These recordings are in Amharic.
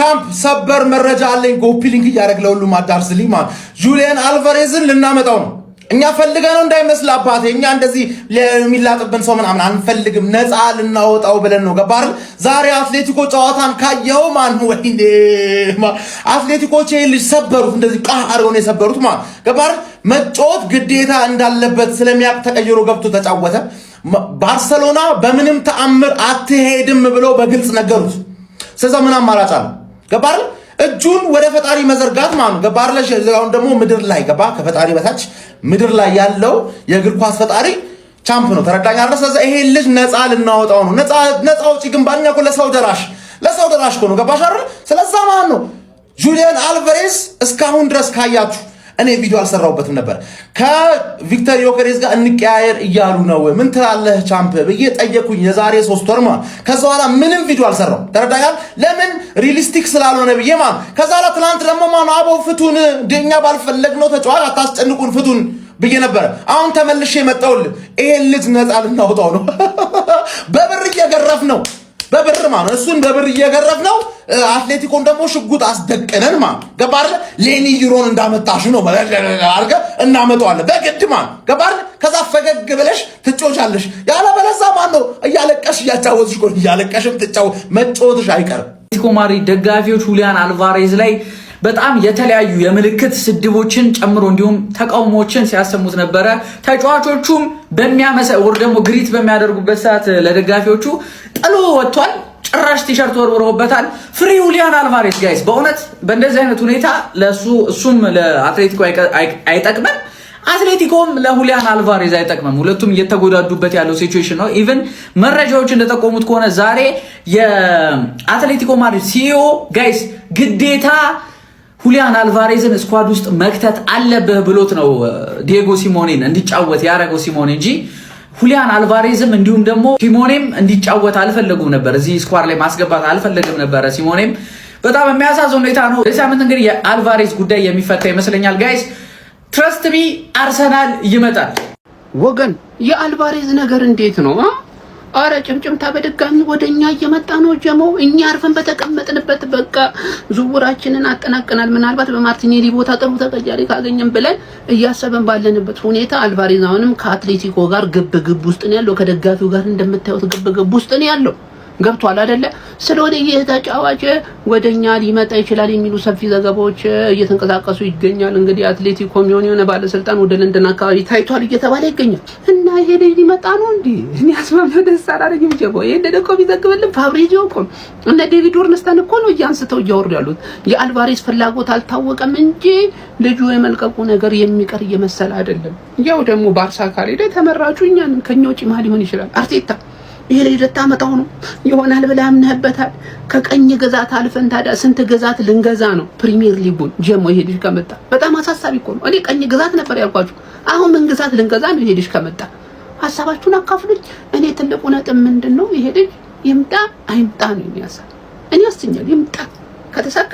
ቻምፕ ሰበር መረጃ አለኝ። ኮፒ ሊንክ እያደረግ ለሁሉም አዳርስልኝ ማለት ጁሊያን አልቫሬዝን ልናመጣው ነው። እኛ ፈልገነው እንዳይመስል አባቴ፣ እኛ እንደዚህ ለሚላጥብን ሰው ምናምን አንፈልግም። ነፃ ልናወጣው ብለን ነው። ገባህ? ዛሬ አትሌቲኮ ጨዋታን ካየው ማን ወይኔ አትሌቲኮች ልጅ ሰበሩት። እንደዚህ አድርገው ነው የሰበሩት ማለት ገባህ? መጫወት ግዴታ እንዳለበት ስለሚያውቅ ተቀይሮ ገብቶ ተጫወተ። ባርሰሎና በምንም ተአምር አትሄድም ብለው በግልጽ ነገሩት። ስለዚህ ምን አማራጭ አለ? ገባህ? እጁን ወደ ፈጣሪ መዘርጋት ማለት ገባህ? ለሽዛውን ደግሞ ምድር ላይ ገባህ? ከፈጣሪ በታች ምድር ላይ ያለው የእግር ኳስ ፈጣሪ ቻምፕ ነው። ተረዳኝ አይደል? ስለዚህ ይሄ ልጅ ነፃ ልናወጣው ነው። ነፃ ውጪ ግን ባኛ እኮ ለሰው ደራሽ እኮ ነው። ገባሽ አይደል? ስለዚህ ማን ነው ጁሊያን አልቫሬዝ እስካሁን ድረስ ካያችሁ እኔ ቪዲዮ አልሰራሁበትም ነበር። ከቪክተር ዮኬሬስ ጋር እንቀያየር እያሉ ነው። ምን ትላለህ ቻምፕ ብዬ ጠየቁኝ የዛሬ 3 ወር ማለት። ከዛ በኋላ ምንም ቪዲዮ አልሰራሁም። ተረዳጋል? ለምን ሪሊስቲክ ስላልሆነ ብዬ ማለት። ከዛ በኋላ ትናንት ደግሞ ማነው አቦ ፍቱን ደኛ ባልፈለግነው ተጫዋች አታስጨንቁን ፍቱን ብዬ ነበር። አሁን ተመልሼ መጣሁልህ። ይሄን ልጅ ነፃ ልናወጣው ነው። በብር እየገረፍ ነው። በብር ማለት እሱን በብር እየገረፍ ነው። አትሌቲኮን ደግሞ ሽጉጥ አስደቀነን ማለት ገባህ? ሌኒ ዩሮን እንዳመጣሽ ነው አርገ እናመጣዋለን በግድ ማለት ገባህ? ከዛ ፈገግ ብለሽ ትጮቻለሽ። ያለበለዛ ማን ነው እያለቀሽ እያጫወትሽ ቆይ እያለቀሽም ትጫው መጫወትሽ አይቀርም። አትሌቲኮ ማድሪድ ደጋፊዎች ሁሊያን አልቫሬዝ ላይ በጣም የተለያዩ የምልክት ስድቦችን ጨምሮ እንዲሁም ተቃውሞችን ሲያሰሙት ነበረ። ተጫዋቾቹም ወር ደግሞ ግሪት በሚያደርጉበት ሰዓት ለደጋፊዎቹ ጥሎ ወጥቷል። ጭራሽ ቲሸርት ወርውረውበታል። ፍሪ ሁሊያን አልቫሬዝ ጋይስ፣ በእውነት በእንደዚህ አይነት ሁኔታ እሱም ለአትሌቲኮ አይጠቅምም፣ አትሌቲኮም ለሁሊያን አልቫሬዝ አይጠቅምም። ሁለቱም እየተጎዳዱበት ያለው ሲቹዌሽን ነው። ኢቭን መረጃዎች እንደጠቆሙት ከሆነ ዛሬ የአትሌቲኮ ማድሪድ ሲኢኦ ጋይስ ግዴታ ሁሊያን አልቫሬዝን ስኳድ ውስጥ መክተት አለብህ ብሎት ነው ዲየጎ ሲሞኔን እንዲጫወት ያደረገው ሲሞኔ እንጂ ሁሊያን አልቫሬዝም እንዲሁም ደግሞ ሲሞኔም እንዲጫወት አልፈለጉም ነበር። እዚህ ስኳድ ላይ ማስገባት አልፈለግም ነበር ሲሞኔም። በጣም የሚያሳዝን ሁኔታ ነው። ለዚህ ሳምንት እንግዲህ የአልቫሬዝ ጉዳይ የሚፈታ ይመስለኛል ጋይስ። ትረስት ሚ አርሰናል ይመጣል። ወገን የአልቫሬዝ ነገር እንዴት ነው? አረ ጭምጭምታ በድጋሚ ወደኛ እየመጣ ነው ጀሞ። እኛ አርፈን በተቀመጥንበት በቃ ዝውውራችንን አጠናቀናል። ምናልባት በማርቲኔሊ ቦታ ጥሩ ተቀያሪ ካገኘን ብለን እያሰበን ባለንበት ሁኔታ አልቫሬዝ አሁንም ከአትሌቲኮ ጋር ግብ ውስጥ ነው ያለው። ከደጋፊው ጋር እንደምታዩት ግብ ውስጥ ነው ያለው። ገብቷል አይደለ? ስለሆነ ይሄ ተጫዋች ወደኛ ሊመጣ ይችላል የሚሉ ሰፊ ዘገባዎች እየተንቀሳቀሱ ይገኛል። እንግዲህ አትሌቲኮ የሆነ ባለስልጣን ወደ ለንደን አካባቢ ታይቷል እየተባለ ይገኛል። እና ይሄ ልጅ ሊመጣ ነው እንዴ? እኔ አስማማው ደስ አላለኝም ጀቦ። ይሄ እንደደቆ ቢዘግብልን ፋብሪዚዮ እኮ እና ዴቪድ ኦርንስተን እኮ ነው እያንስተው እያወሩ ያሉት። የአልቫሬዝ ፍላጎት አልታወቀም እንጂ ልጁ የመልቀቁ ነገር የሚቀር እየመሰለ አይደለም። ያው ደግሞ ባርሳ ካልሄደ ተመራጩ እኛን ከኛ ውጪ ማን ሊሆን ይችላል? አርቴታ ይሄ ልጅ ልታመጣው ነው ይሆናል ብለህ አምነህበታል። ከቀኝ ግዛት አልፈን ታዲያ ስንት ግዛት ልንገዛ ነው? ፕሪሚየር ሊጉን ጀሞ ይሄ ልጅ ከመጣ በጣም አሳሳቢ እኮ ነው። እኔ ቀኝ ግዛት ነበር ያልኳችሁ፣ አሁን ምን ግዛት ልንገዛ ነው? ይሄ ልጅ ከመጣ ሐሳባችሁን አካፍሉኝ። እኔ ትልቁ ነጥብ ምንድነው? ይሄ ልጅ ይምጣ አይምጣ ነው የሚያሳይ። እኔ አስተኛል ይምጣ ከተሳካ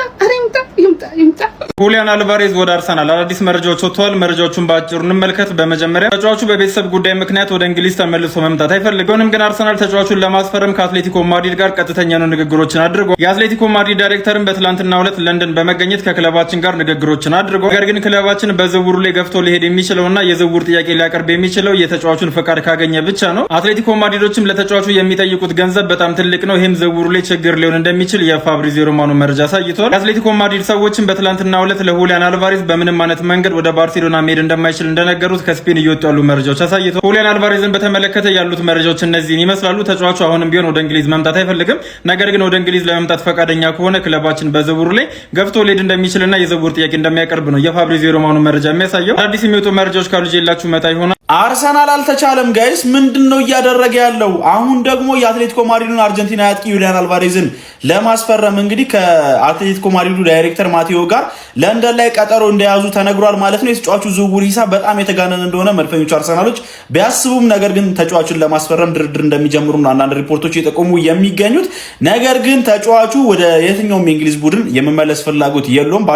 ይምጣ። ሁሊያን አልቫሬዝ ወደ አርሰናል አዳዲስ መረጃዎች ወጥተዋል። መረጃዎቹን በአጭሩ እንመልከት። በመጀመሪያ ተጫዋቹ በቤተሰብ ጉዳይ ምክንያት ወደ እንግሊዝ ተመልሶ መምጣት አይፈልገውም። ግን አርሰናል ተጫዋቹን ለማስፈረም ከአትሌቲኮ ማድሪድ ጋር ቀጥተኛ ንግግሮችን አድርጓል። የአትሌቲኮ ማድሪድ ዳይሬክተርም በትላንትናው ዕለት ለንደን በመገኘት ከክለባችን ጋር ንግግሮችን አድርጓል። ነገር ግን ክለባችን በዝውውሩ ላይ ገፍቶ ሊሄድ የሚችለውና የዝውውር ጥያቄ ሊያቀርብ የሚችለው የተጫዋቹን ፈቃድ ካገኘ ብቻ ነው። አትሌቲኮ ማድሪዶችም ለተጫዋቹ የሚጠይቁት ገንዘብ በጣም ትልቅ ነው። ይህም ዝውውሩ ላይ ችግር ሊሆን እንደሚችል የፋብሪዚዮ ሮማኖ መረጃ አሳይቷል። የአትሌቲኮ ማድሪድ ሰዎችን በትላንትናው ዕለት ለሁሊያን አልቫሬዝ በምንም አይነት መንገድ ወደ ባርሴሎና መሄድ እንደማይችል እንደነገሩት ከስፔን እየወጡ ያሉ መረጃዎች አሳይተዋል። ሁሊያን አልቫሬዝን በተመለከተ ያሉት መረጃዎች እነዚህን ይመስላሉ። ተጫዋቹ አሁንም ቢሆን ወደ እንግሊዝ መምጣት አይፈልግም። ነገር ግን ወደ እንግሊዝ ለመምጣት ፈቃደኛ ከሆነ ክለባችን በዝውውሩ ላይ ገፍቶ ሊሄድ እንደሚችልና የዝውውር ጥያቄ እንደሚያቀርብ ነው የፋብሪዚዮ ሮማኖ መረጃ የሚያሳየው። አዲስ የሚወጡ መረጃዎች ካሉ ጄላችሁ መጣ ይሆናል። አርሰናል አልተቻለም ጋይስ። ምንድነው እያደረገ ያለው? አሁን ደግሞ የአትሌቲኮ ማድሪድን አርጀንቲና አጥቂ ሁሊያን አልቫሬዝን ለማስፈረም እንግዲህ ከአትሌቲኮ ማድሪዱ ዳይሬክተር ማቴዎ ጋር ለንደን ላይ ቀጠሮ እንደያዙ ተነግሯል ማለት ነው። የተጫዋቹ ዝውውር ሂሳብ በጣም የተጋነነ እንደሆነ መድፈኞቹ አርሰናሎች ቢያስቡም ነገር ግን ተጫዋቹን ለማስፈረም ድርድር እንደሚጀምሩ ነው አንዳንድ ሪፖርቶች የጠቆሙ የሚገኙት። ነገር ግን ተጫዋቹ ወደ የትኛውም የእንግሊዝ ቡድን የመመለስ ፍላጎት የለውም።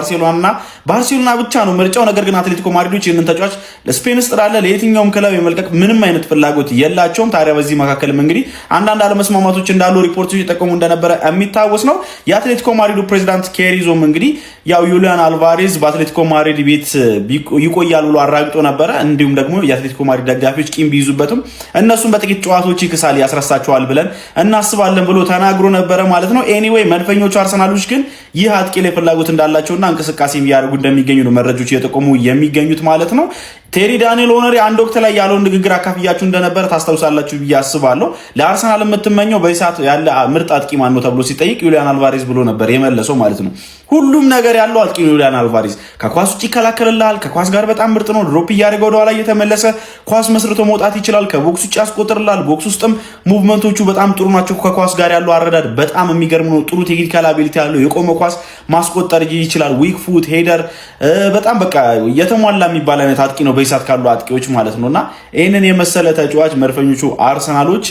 ባርሴሎና ብቻ ነው ምርጫው። ነገር ግን አትሌቲኮ ማድሪዶች ይህንን ተጫዋች ለስፔን ውስጥ ላለ ለየትኛው ከየትኛውም ክለብ የመልቀቅ ምንም አይነት ፍላጎት የላቸውም። ታዲያ በዚህ መካከልም እንግዲህ አንዳንድ አለመስማማቶች እንዳሉ ሪፖርቶች እየጠቆሙ እንደነበረ የሚታወስ ነው። የአትሌቲኮ ማድሪዱ ፕሬዚዳንት ኬሪዞም እንግዲህ ያው ዩሊያን አልቫሬዝ በአትሌቲኮ ማድሪድ ቤት ይቆያል ብሎ አራግጦ ነበረ። እንዲሁም ደግሞ የአትሌቲኮ ማድሪድ ደጋፊዎች ቂም ቢይዙበትም እነሱም በጥቂት ጨዋታዎች ይክሳል ያስረሳቸዋል ብለን እናስባለን ብሎ ተናግሮ ነበረ ማለት ነው። ኤኒዌይ መድፈኞቹ አርሰናሎች ግን ይህ አጥቂ ላይ ፍላጎት እንዳላቸውና እንቅስቃሴ እያደረጉ እንደሚገኙ ነው መረጃዎች እየጠቆሙ የሚገኙት ማለት ነው። ቴሪ ዳንኤል ኦነሪ አንድ ወቅት ላይ ያለውን ንግግር አካፍያችሁ እንደነበረ ታስታውሳላችሁ ብዬ አስባለሁ። ለአርሰናል የምትመኘው በሰዓት ያለ ምርጥ አጥቂ ማን ነው ተብሎ ሲጠይቅ ዩሊያን አልቫሬዝ ብሎ ነበር የመለሰው ማለት ነው። ሁሉም ነገር ያለው አጥቂ ዩሊያን አልቫሬዝ ከኳስ ውጭ ይከላከልልሃል፣ ከኳስ ጋር በጣም ምርጥ ነው፣ ድሮፕ እያደረገ ወደ ኋላ እየተመለሰ ኳስ መስርቶ መውጣት ይችላል፣ ከቦክስ ውጭ ያስቆጥርልሃል፣ ቦክስ ውስጥም ሙቭመንቶቹ በጣም ጥሩ ናቸው፣ ከኳስ ጋር ያለው አረዳድ በጣም የሚገርም ነው፣ ጥሩ ቴክኒካል አቢሊቲ ያለው የቆመ ኳስ ማስቆጠር ይችላል፣ ዊክ ፉት ሄደር በጣም በቃ የተሟላ የሚባል አይነት አጥቂ ነው በይሳት ካሉ አጥቂዎች ማለት ነውና ይህንን የመሰለ ተጫዋች መድፈኞቹ አርሰናሎች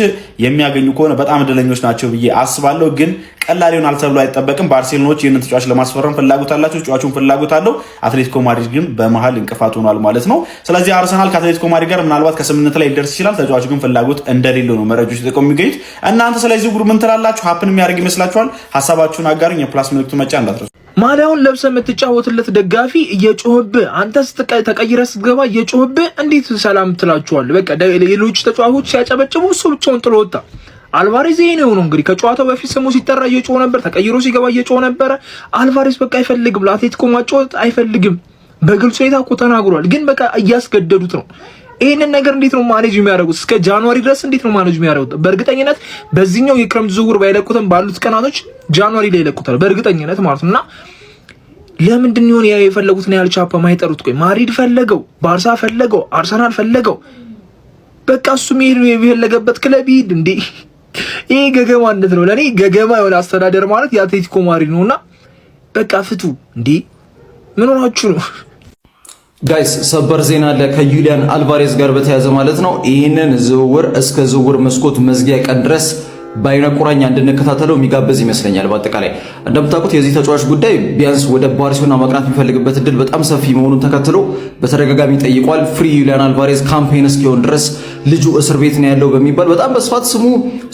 የሚያገኙ ከሆነ በጣም እድለኞች ናቸው ብዬ አስባለሁ። ግን ቀላል ይሆናል ተብሎ አይጠበቅም። ባርሴሎናዎች ይህንን ተጫዋች ለማስፈረም ፍላጎት አላቸው፣ ተጫዋቹን ፍላጎት አለው። አትሌቲኮ ማድሪድ ግን በመሃል እንቅፋት ሆኗል ማለት ነው። ስለዚህ አርሰናል ከአትሌቲኮ ማድሪድ ጋር ምናልባት ከስምምነት ላይ ሊደርስ ይችላል። ተጫዋቹ ግን ፍላጎት እንደሌለው ነው መረጃዎች ተጠቆሙ የሚገኙት። እናንተ ስለዚህ ዝውውር ምን ትላላችሁ? ሀፕን የሚያደርግ ይመስላችኋል? ሀሳባችሁን አጋሩኝ። የፕላስ ምልክቱ መጫ እንዳትረሱ። ማሊያውን ለብሰ የምትጫወትለት ደጋፊ እየጮህብህ አንተ ተቀይረህ ስትገባ እየጮህብህ እንዴት ሰላም ትላችኋለህ? በቃ ሌሎች ተጫዋቾች ሲያጨበጭቡ እሱ ብቻውን ጥሎ ወጣ። አልቫሬዝ ይሄ ነው እንግዲህ ከጨዋታው በፊት ስሙ ሲጠራ እየጮህ ነበር፣ ተቀይሮ ሲገባ እየጮህ ነበር። አልቫሬዝ በቃ አይፈልግም፣ ለአትሌቲኮ ማጫወት አይፈልግም። በግልጽ ሁኔታ እኮ ተናግሯል። ግን በቃ እያስገደዱት ነው። ይሄንን ነገር እንዴት ነው ማኔጅ የሚያደርጉት? እስከ ጃንዋሪ ድረስ እንዴት ነው ማኔጅ የሚያደርጉት? በእርግጠኝነት በዚህኛው የክረምት ዝውውር ባይለቁትም ባሉት ቀናቶች ጃንዋሪ ላይ ይለቁታል በእርግጠኝነት ማለት ነውና ለምንድን ነው የፈለጉትን ያህል ቻፓ ማይጠሩት? ቆይ ማድሪድ ፈለገው፣ ባርሳ ፈለገው፣ አርሰናል ፈለገው። በቃ እሱ የፈለገበት ክለብ ይሄድ እንዴ! ይሄ ገገማነት ነው። ለኔ ገገማ የሆነ አስተዳደር ማለት የአትሌቲኮ ማድሪድ ነውና በቃ ፍቱ እንዴ! ምን ሆናችሁ ነው? ጋይስ ሰበር ዜና አለ ከዩሊያን አልቫሬዝ ጋር በተያያዘ ማለት ነው። ይህንን ዝውውር እስከ ዝውውር መስኮት መዝጊያ ቀን ድረስ በአይነ ቁራኛ እንድንከታተለው የሚጋበዝ ይመስለኛል። በአጠቃላይ እንደምታውቁት የዚህ ተጫዋች ጉዳይ ቢያንስ ወደ ባርሴሎና መቅናት የሚፈልግበት እድል በጣም ሰፊ መሆኑን ተከትሎ በተደጋጋሚ ጠይቋል። ፍሪ ዩሊያን አልቫሬዝ ካምፔን እስኪሆን ድረስ ልጁ እስር ቤት ነው ያለው በሚባል በጣም በስፋት ስሙ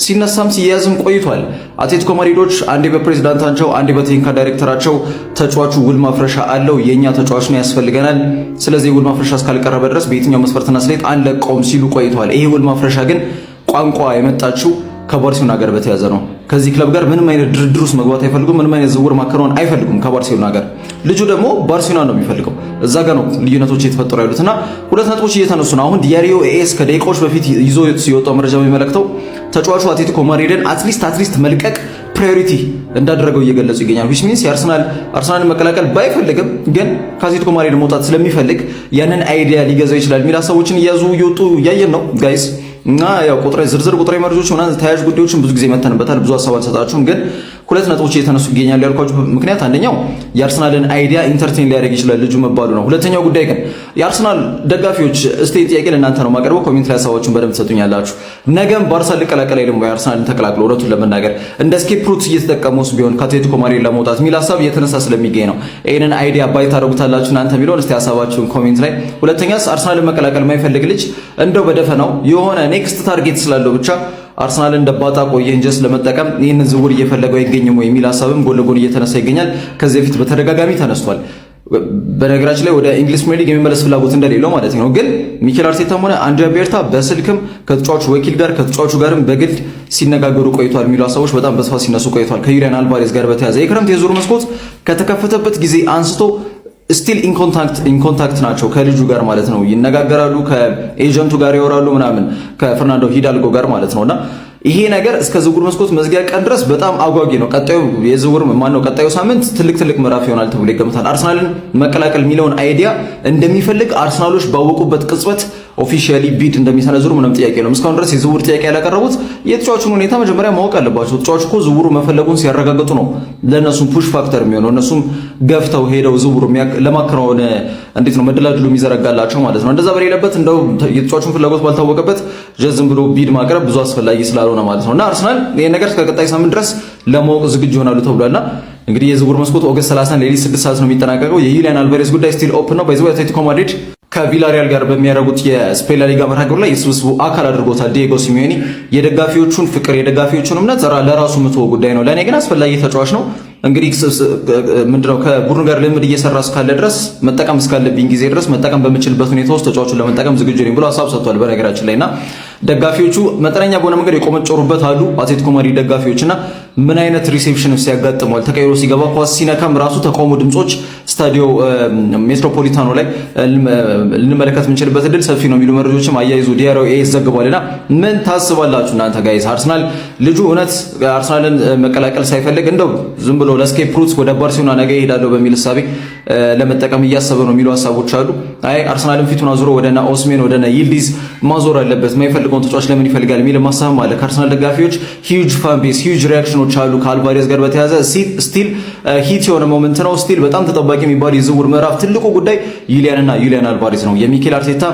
ሲነሳም ሲያያዝም ቆይቷል። አትሌቲኮ ማድሪዶች አንዴ በፕሬዝዳንታቸው አንዴ በቴክኒካል ዳይሬክተራቸው ተጫዋቹ ውል ማፍረሻ አለው፣ የኛ ተጫዋች ነው ያስፈልገናል፣ ስለዚህ ውል ማፍረሻ እስካልቀረበ ድረስ በየትኛው መስፈርትና ስሌት አንለቀውም ሲሉ ቆይቷል። ይሄ ውል ማፍረሻ ግን ቋንቋ የመጣችው ከባርሴሎና ጋር በተያዘ ነው። ከዚህ ክለብ ጋር ምንም አይነት ድርድር ውስጥ መግባት አይፈልጉም። ምንም አይነት ዝውውር ማከናወን አይፈልጉም ከባርሴሎና ጋር። ልጁ ደግሞ ባርሴሎና ነው የሚፈልገው። እዛ ጋር ነው ልዩነቶች እየተፈጠሩ ያሉትና ሁለት ነጥቦች እየተነሱ ነው። አሁን ዲያሪዮ ኤስ ከደቂቃዎች በፊት ይዞ ሲወጣው መረጃ የሚመለክተው ተጫዋቹ አትሌቲኮ ማድሪድን አትሊስት መልቀቅ ፕራዮሪቲ እንዳደረገው እየገለጹ ይገኛል። ዊች ሚንስ አርሰናልን መቀላቀል ባይፈልግም ግን ከአትሌቲኮ ማድሪድ መውጣት ስለሚፈልግ ያንን አይዲያ ሊገዛው ይችላል የሚል ሀሳቦችን እያዙ እየወጡ እያየን ነው ጋይስ። እና ያው ዝርዝር ቁጥራዊ መረጃዎች ምናምን ተያያዥ ጉዳዮችን ብዙ ጊዜ መተንበታል። ብዙ ሀሳብ አልሰጣችሁም፣ ግን ሁለት ነጥቦች እየተነሱ ይገኛሉ ያልኳችሁ ምክንያት አንደኛው የአርሰናልን አይዲያ ኢንተርቴን ሊያደርግ ይችላል ልጁ መባሉ ነው። ሁለተኛው ጉዳይ ግን የአርሰናል ደጋፊዎች እስቲ ጥያቄ ለእናንተ ነው ማቀርበው። ኮሜንት ላይ ሀሳባችሁን በደንብ ትሰጡኛላችሁ። ነገም ባርሳ ልቀላቀል አይደለም ወይ አርሰናልን ተቀላቅሎ እውነቱን ለመናገር እንደ ስኬፕ ሩት እየተጠቀሙስ ቢሆን ከአትሌቲኮ ማድሪድ ለመውጣት የሚል ሀሳብ እየተነሳ ስለሚገኝ ነው። ይሄንን አይዲያ ባይ ታደርጉታላችሁ እናንተ የሚለውን እስቲ ሀሳባችሁን ኮሜንት ላይ። ሁለተኛስ አርሰናልን መቀላቀል የማይፈልግ ልጅ እንደው በደፈናው የሆነ ኔክስት ታርጌት ስላለው ብቻ አርሰናልን እንደባጣ ቆየን ጀስ ለመጠቀም ይህንን ዝውውር እየፈለገው አይገኝም ወይ የሚል ሀሳብም ጎን ለጎን እየተነሳ ይገኛል። ከዚህ በፊት በተደጋጋሚ ተነስቷል። በነገራችን ላይ ወደ እንግሊዝ ፕሪሚየር ሊግ የሚመለስ ፍላጎት እንደሌለው ማለት ነው። ግን ሚኬል አርቴታም ሆነ አንድሪያ ቤርታ በስልክም ከተጫዋቹ ወኪል ጋር ከተጫዋቹ ጋርም በግል ሲነጋገሩ ቆይቷል የሚሉ ሀሳቦች በጣም በስፋት ሲነሱ ቆይቷል። ከዩሊያን አልቫሬዝ ጋር በተያያዘ የክረምት የዝውውር መስኮት ከተከፈተበት ጊዜ አንስቶ ስቲል ኢንኮንታክት ናቸው ከልጁ ጋር ማለት ነው። ይነጋገራሉ፣ ከኤጀንቱ ጋር ያወራሉ ምናምን ከፈርናንዶ ሂዳልጎ ጋር ማለት ነውና ይሄ ነገር እስከ ዝውውር መስኮት መዝጊያ ቀን ድረስ በጣም አጓጊ ነው። ቀጣዩ ሳምንት ትልቅ ምዕራፍ ይሆናል ተብሎ ይገምታል። አርሰናልን መቀላቀል የሚለውን አይዲያ እንደሚፈልግ አርሰናሎች ባወቁበት ቅጽበት ኦፊሻሊ ቢድ እንደሚሰነዝሩ ምንም ጥያቄ የለውም። እስካሁን ድረስ የዝውውር ጥያቄ ያላቀረቡት የተጫዋቹን ሁኔታ መጀመሪያ ማወቅ አለባቸው። ተጫዋቹ እኮ ዝውውሩ መፈለጉን ሲያረጋግጡ ነው ለእነሱም ፑሽ ፋክተር የሚሆነው። እነሱም ገፍተው ሄደው ዝውውሩ ለማከናወን እንዴት ነው መደላድሉ የሚዘረጋላቸው ማለት ነው። እንደዛ በሌለበት እንደው የተጫዋቹን ፍላጎት ባልታወቀበት ዝም ብሎ ቢድ ማቅረብ ብዙ አስፈላጊ ስላልሆነ ማለት ነው። እና አርሰናል ይሄን ነገር እስከ ቀጣይ ሳምንት ድረስ ለማወቅ ዝግጁ ይሆናሉ ተብሏልና እንግዲህ የዝውውር መስኮት ኦገስት 30 ሌሊት 6 ሰዓት ነው የሚጠናቀቀው። የዩሊያን አልቫሬዝ ጉዳይ ስቲል ኦፕን ነው። በዚህ አትሌቲኮ ማድሪድ ከቪላሪያል ጋር በሚያደርጉት የስፔን ላሊጋ መርሃ ግብር ላይ የስብስቡ አካል አድርጎታል ዲየጎ ሲሚዮኒ። የደጋፊዎቹን ፍቅር የደጋፊዎቹን እምነት ለራሱ ምትወ ጉዳይ ነው። ለእኔ ግን አስፈላጊ ተጫዋች ነው። እንግዲህ ምንድነው ከቡድኑ ጋር ልምድ እየሰራ እስካለ ድረስ መጠቀም እስካለብኝ ጊዜ ድረስ መጠቀም በምችልበት ሁኔታ ውስጥ ተጫዋቹን ለመጠቀም ዝግጁ ነኝ ብሎ ሀሳብ ሰጥቷል። በነገራችን ላይና ደጋፊዎቹ መጠነኛ በሆነ መንገድ የቆመጨሩበት አሉ አትሌቲኮ ማድሪድ ደጋፊዎችና ምን አይነት ሪሴፕሽን ሲያጋጥመዋል ተቀይሮ ሲገባ ኳስ ሲነካም ራሱ ተቃውሞ ድምጾች ስታዲዮ ሜትሮፖሊታኖ ላይ ልንመለከት የምንችልበት እድል ሰፊ ነው የሚሉ መረጃዎችም አያይዞ ዲያሮ ኤስ ዘግቧልና ምን ታስባላችሁ እናንተ ጋይስ? አርሰናል ልጁ እውነት አርሰናልን መቀላቀል ሳይፈልግ እንደው ዝም ብሎ ለስኬፕ ሩት ወደ ባርሴሎና ነገ ይሄዳለሁ በሚል ሐሳቤ ለመጠቀም እያሰበ ነው የሚሉ ሐሳቦች አሉ። አይ አርሰናልን ፊቱን አዙሮ ወደና ኦስሜን ወደና ይልዲዝ ማዞር አለበት የማይፈልገውን ተጫዋች ለምን ይፈልጋል የሚል ማሳብ አለ። ከአርሰናል ደጋፊዎች ሂውጅ ፋን ቤዝ ሂውጅ ሪአክሽኖች አሉ። ከአልቫሬዝ ጋር በተያያዘ ስቲል ሂት የሆነ ሞመንት ነው። ስቲል በጣም ተጠባቂ የሚባል የዝውውር ምዕራፍ ትልቁ ጉዳይ ዩሊያን አልቫሬዝ ነው። የሚኬል አርቴታ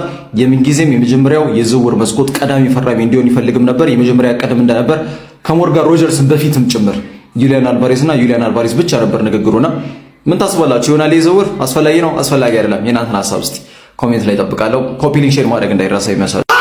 የምንጊዜም የመጀመሪያው የዝውውር መስኮት ቀዳሚ ፈራሚ እንዲሆን ይፈልግም ነበር። የመጀመሪያ ቀደም እንደነበር ከሞርጋን ሮጀርስን በፊትም ጭምር ዩሊያን አልቫሬዝ ብቻ ነበር ንግግሩና ምን ታስባላችሁ? ይሆናል የዝውውር አስፈላጊ ነው አስፈላጊ አይደለም? የእናንተን ሀሳብ እስቲ ኮሜንት ላይ ጠብቃለሁ። ኮፒ ሊንክ ሼር ማድረግ እንዳይረሳ ይመስላል።